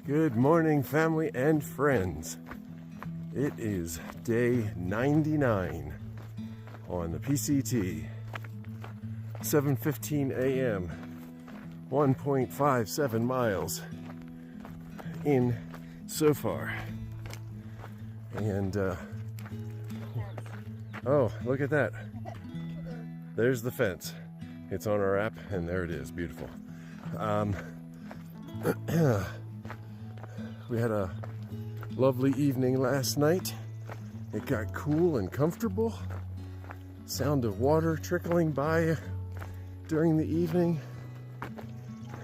Good morning, family and friends. It is day 99 on the PCT. 7:15 a.m. 1.57 miles in so far. And oh, look at that. There's the fence. It's on our app, and there it is. Beautiful. We had a lovely evening last night. It got cool and comfortable. Sound of water trickling by during the evening.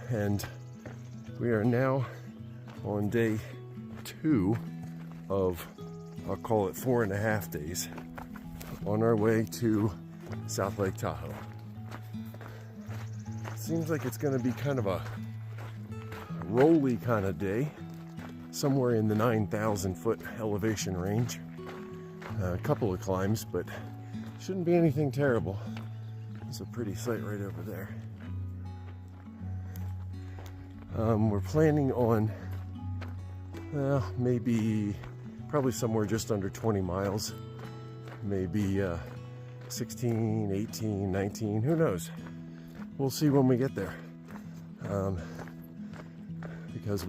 And we are now on day 2 of, I'll call it 4.5 days, on our way to South Lake Tahoe. Seems like it's going to be kind of a rolly kind of day, somewhere in the 9,000 foot elevation range. A couple of climbs, but shouldn't be anything terrible. It's a pretty sight right over there. We're planning on probably somewhere just under 20 miles, maybe 16, 18, 19, who knows? We'll see when we get there. Because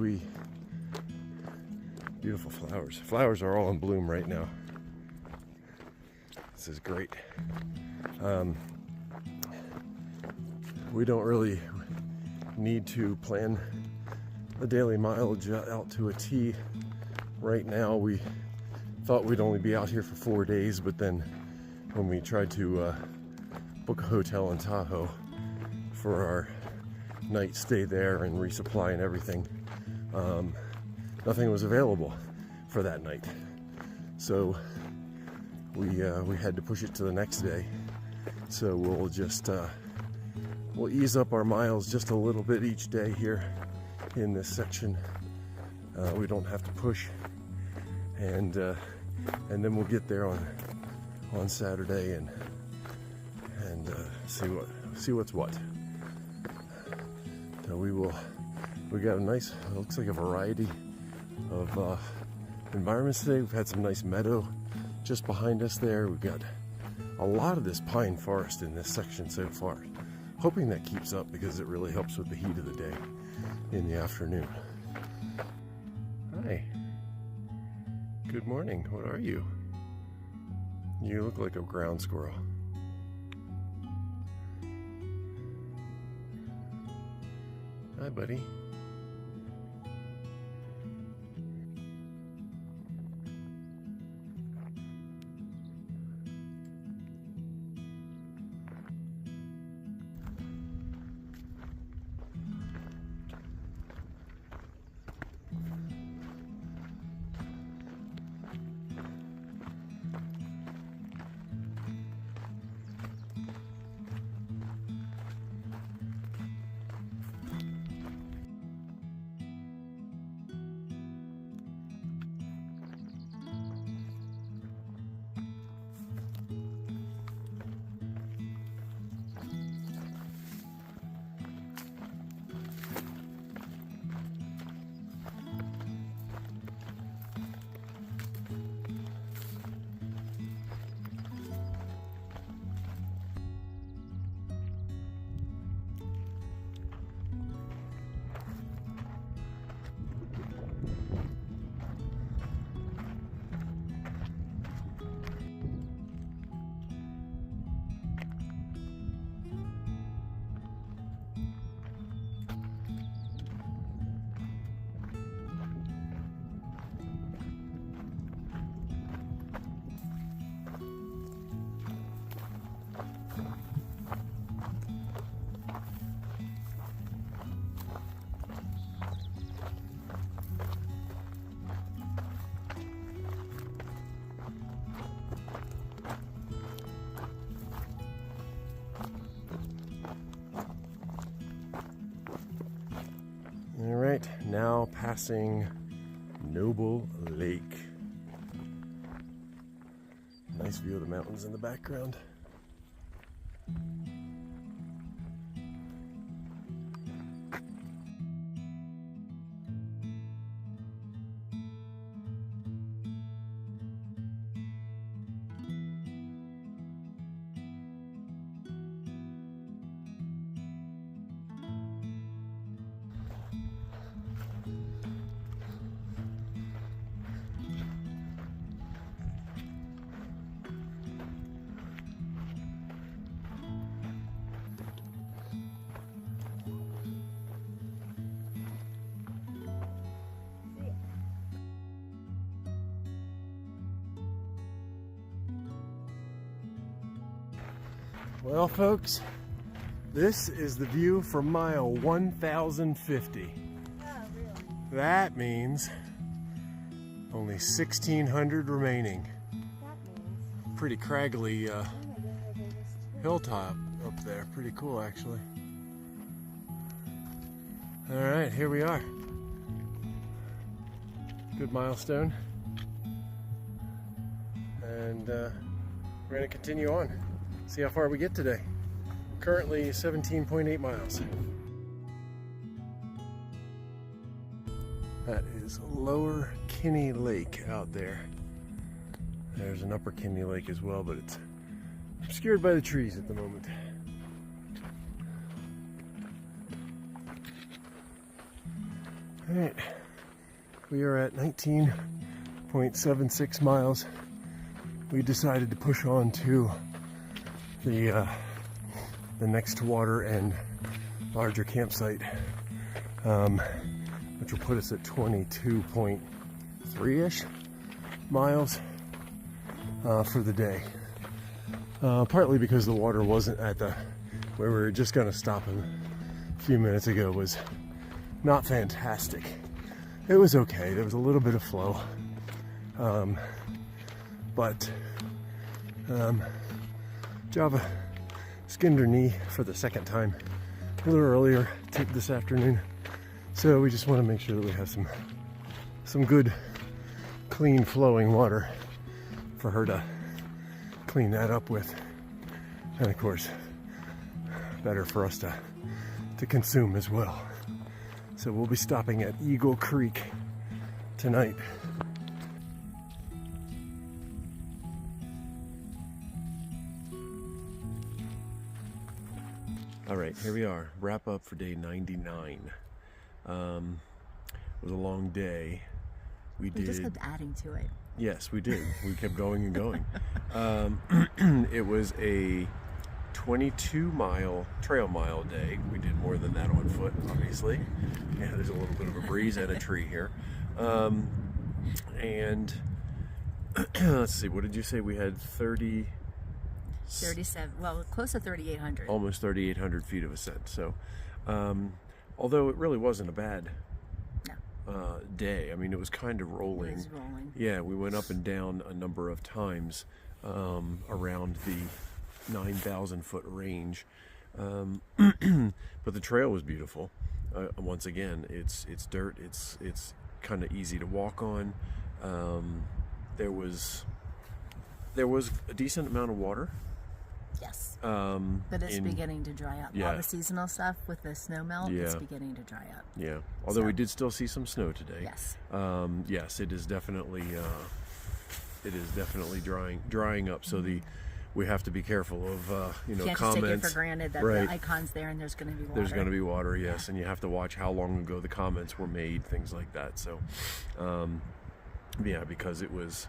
beautiful flowers. Flowers are all in bloom right now. This is great. We don't really need to plan the daily mileage out to a T right now. We thought we'd only be out here for 4 days, but then when we tried to book a hotel in Tahoe for our night stay there and resupply and everything, nothing was available for that night. So we had to push it to the next day. So we'll just we'll ease up our miles just a little bit each day here in this section. We don't have to push, and then we'll get there on Saturday and see what's what. So we got a nice, looks like a variety of environments today. We've had some nice meadow just behind us there. We've got a lot of this pine forest in this section so far. Hoping that keeps up because it really helps with the heat of the day in the afternoon. Hi. Good morning. What are you? You look like a ground squirrel. Hi, buddy. All right, now passing Noble Lake. Nice view of the mountains in the background. Well, folks, this is the view from mile 1050. Oh, really? That means only 1,600 remaining. That means. Pretty craggly Oh my God, I just- hilltop up there. Pretty cool, actually. All right, here we are. Good milestone. And we're going to continue on. See how far we get today. Currently 17.8 miles. That is Lower Kinney Lake out there. There's an Upper Kinney Lake as well, but it's obscured by the trees at the moment. All right, we are at 19.76 miles. We decided to push on to the next water and larger campsite, which will put us at 22.3-ish miles for the day. Partly because the water wasn't at the where we were just going to stop a few minutes ago was not fantastic. It was okay. There was a little bit of flow, but Java skinned her knee for the second time a little earlier this afternoon, so we just want to make sure that we have some good, clean, flowing water for her to clean that up with, and of course, better for us to consume as well. So we'll be stopping at Eagle Creek tonight. All right, here we are. Wrap up for day 99. It was a long day. We just kept adding to it. Yes, we did. We kept going and going. It was a 22-mile trail mile day. We did more than that on foot, obviously. Yeah, there's a little bit of a breeze and a tree here. And let's see, what did you say? We had 37, well, close to 3,800. Almost 3,800 feet of ascent. So, although it really wasn't a bad day. I mean, it was kind of rolling. It was rolling. Yeah, we went up and down a number of times around the 9,000 foot range, but the trail was beautiful. Once again, it's dirt. It's kind of easy to walk on. There was a decent amount of water. Yes. But it's beginning to dry up. Yeah. All the seasonal stuff with the snow melt, it's beginning to dry up. Yeah. Although we did still see some snow today. Yes. Yes, it is definitely drying up. So we have to be careful of Can't comments. just take it for granted that the icon's there and there's going to be water. There's going to be water, yes, and you have to watch how long ago the comments were made, things like that. So, yeah, because it was.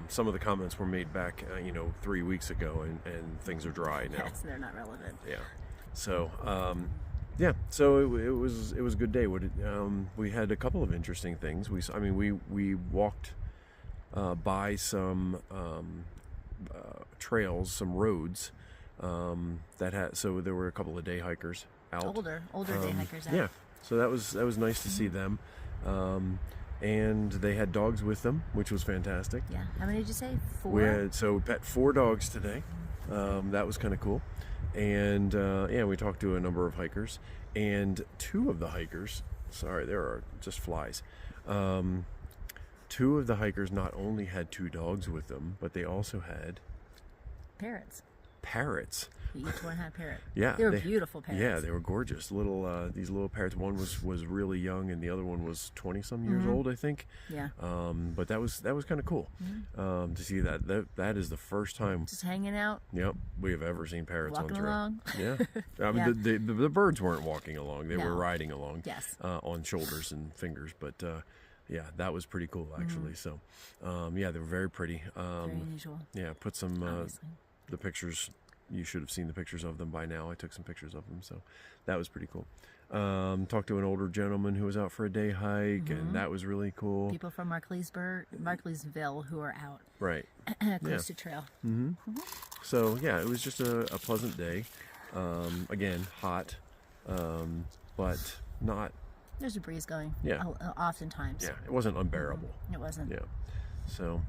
Some of the comments were made back, 3 weeks ago, and things are dry now. Yes, they're not relevant. Yeah. So, So it was a good day. We had a couple of interesting things. We walked by some trails, some roads that had. So there were a couple of day hikers out. Older day hikers out. Yeah. So that was nice to see them. And they had dogs with them, which was fantastic. Yeah. How many did you say? 4? We pet 4 dogs today. That was kind of cool. And we talked to a number of hikers. And 2 of the hikers, sorry, there are just flies. 2 of the hikers not only had 2 dogs with them, but they also had parrots. Each one had a parrot. Yeah, they were beautiful parrots. Yeah, they were gorgeous. These little parrots. One was really young, and the other one was 20-some years old, I think. Yeah. But that was kind of cool to see that. That is the first time just hanging out. Yep, we have ever seen parrots walking on trail. Along. Yeah. I mean, the birds weren't walking along; they were riding along. Yes. On shoulders and fingers, but. Yeah, that was pretty cool, actually. So, they were very pretty. Very unusual. Yeah, put some the pictures. You should have seen the pictures of them by now. I took some pictures of them, so that was pretty cool. Talked to an older gentleman who was out for a day hike, and that was really cool. People from Markleysville who are out. Right. Close to trail. So yeah, it was just a pleasant day. Again, hot, but not. There's a breeze going. Yeah. Oftentimes. Yeah, it wasn't unbearable. It wasn't. Yeah. So,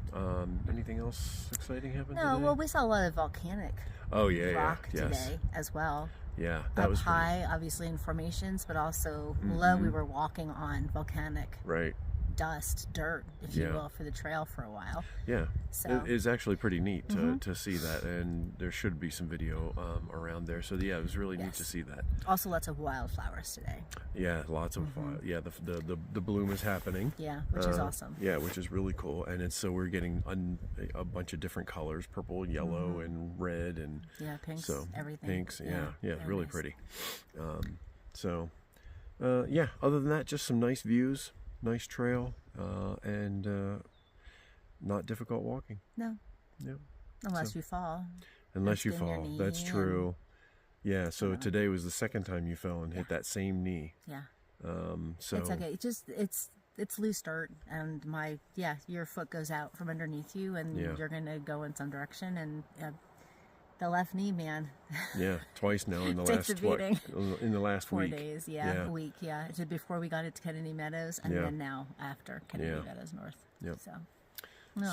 anything else exciting happened No, today? well, we saw a lot of volcanic rock today as well. Yeah, that Up was high, obviously in formations, but also low. We were walking on volcanic right. dust, dirt, if you will, for the trail for a while. Yeah, So it's actually pretty neat to see that, and there should be some video around there. So yeah, it was really neat to see that. Also, lots of wildflowers today. Yeah, lots of yeah. The bloom is happening. Yeah, which is awesome. Yeah, which is really cool, and so we're getting a bunch of different colors: purple, yellow, and red, and pinks, everything. Pinks, yeah, really nice. pretty. Yeah. Other than that, just some nice views, nice trail, and not difficult walking. No. Yeah. Unless you fall. Unless you Bend your fall, knee that's true. Yeah. So today was the second time you fell and hit that same knee. Yeah. So it's okay. It's loose dirt, and your foot goes out from underneath you, and you're gonna go in some direction, and the left knee, man. Yeah, twice now in the Takes last a beating. in the last 4 week. days, a week, So before we got into Kennedy Meadows, and then now after Kennedy Meadows North. Yep.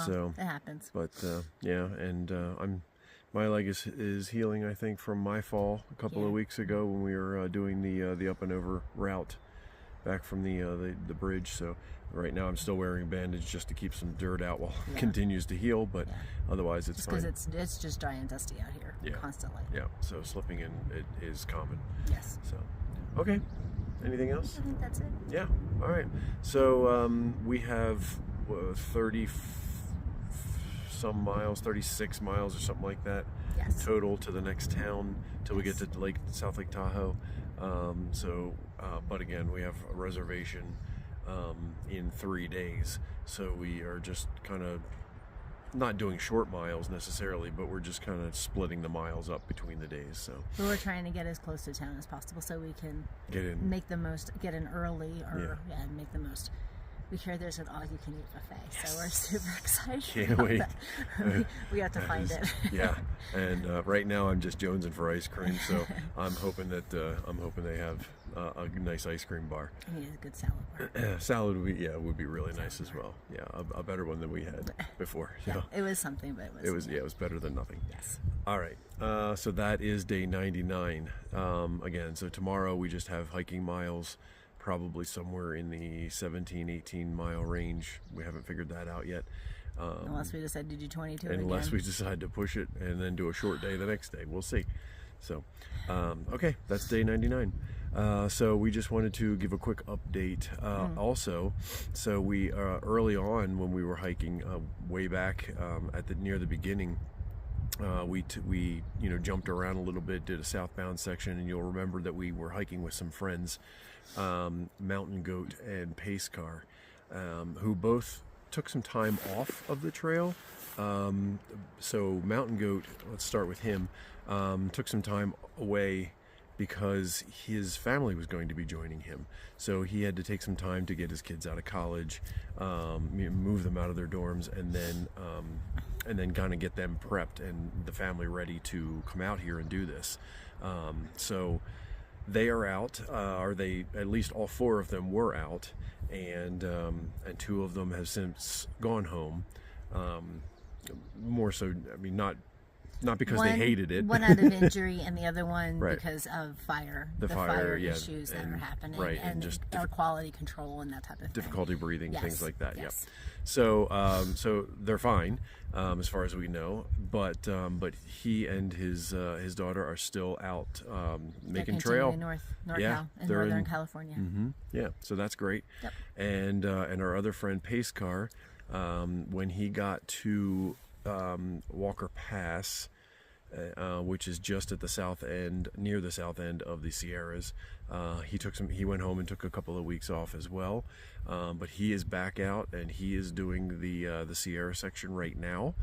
So it happens. But and my leg is healing, I think, from my fall a couple of weeks ago when we were doing the up and over route back from the bridge. So right now I'm still wearing a bandage just to keep some dirt out while it continues to heal, but otherwise it's fine. Because it's just dry and dusty out here constantly. Yeah, so slipping in it is common. Yes. So, okay. Anything else? I think that's it. Yeah. All right. So we have 30 some miles, 36 miles or something like that total to the next town till we get to South Lake Tahoe. But again, we have a reservation in 3 days, so we are just kind of not doing short miles necessarily, but we're just kind of splitting the miles up between the days. So we're trying to get as close to town as possible so we can get in early and make the most. We hear there's an all-you-can-eat buffet, so we're super excited. Can't wait. We have to find it. Yeah, and right now I'm just jonesing for ice cream, so I'm hoping they have a nice ice cream bar. I need a good salad bar. Salad would be really nice as well. Yeah, a better one than we had before. Yeah, it was something, but it was better than nothing. Yes. All right. So that is day 99. Again, so tomorrow we just have hiking miles. Probably somewhere in the 17, 18 mile range. We haven't figured that out yet. Unless we decide to do 22 Unless we decide to push it and then do a short day the next day. We'll see. So, okay, that's day 99. So we just wanted to give a quick update. Also, so we early on when we were hiking way back near the beginning, we jumped around a little bit, did a southbound section, and you'll remember that we were hiking with some friends, Mountain Goat and Pace Car, who both took some time off of the trail. So Mountain Goat, let's start with him, took some time away because his family was going to be joining him. So he had to take some time to get his kids out of college, move them out of their dorms, and then kind of get them prepped and the family ready to come out here and do this. So they are out, at least all 4 of them were out, and 2 of them have since gone home. More so, I mean, not because they hated it. One out of injury, and the other one because of fire. The fire issues that are happening, and just air quality control and that type of thing. Difficulty breathing, things like that. Yes. Yep. So they're fine as far as we know, but he and his daughter are still out making trail. In Northern California. Mm-hmm. Yeah, so that's great. Yep. And our other friend Pace Car, when he got to Walker Pass, which is just at the south end, near the south end of the Sierras, he went home and took a couple of weeks off as well, but he is back out and he is doing the Sierra section right now.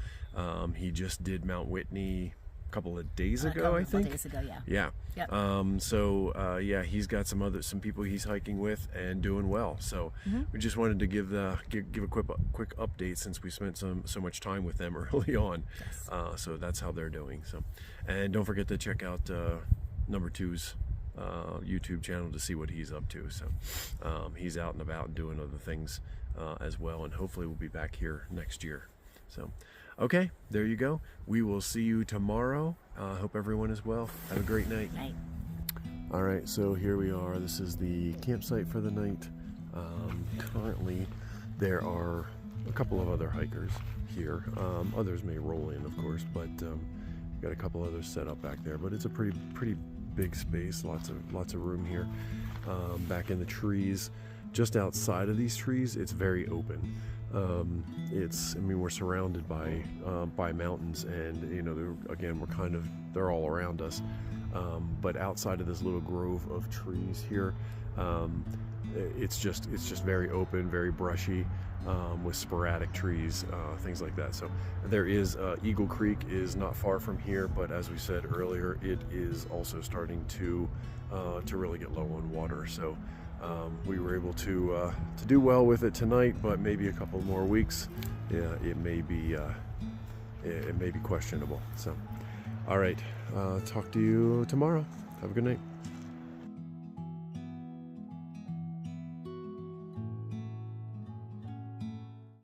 He just did Mount Whitney couple of days ago, I think. Days ago, yeah. Yeah. Yep. So yeah, he's got some people he's hiking with and doing well. So we just wanted to give a quick update since we spent so much time with them early on. Yes. So that's how they're doing. So, and don't forget to check out number 2's YouTube channel to see what he's up to. So he's out and about and doing other things as well, and hopefully we'll be back here next year. So okay, there you go. We will see you tomorrow. Hope everyone is well. Have a great night. Night. All right, so here we are. This is the campsite for the night. Currently there are a couple of other hikers here. Others may roll in, of course, but got a couple others set up back there, but it's a pretty big space, lots of room here. Back in the trees, just outside of these trees, it's very open. I mean, we're surrounded by mountains, and you know, they're all around us. But outside of this little grove of trees here, it's just very open, very brushy, with sporadic trees, things like that. So there is Eagle Creek is not far from here, but as we said earlier, it is also starting to really get low on water. So we were able to do well with it tonight, but maybe a couple more weeks, yeah, it may be questionable. So all right, talk to you tomorrow. Have a good night.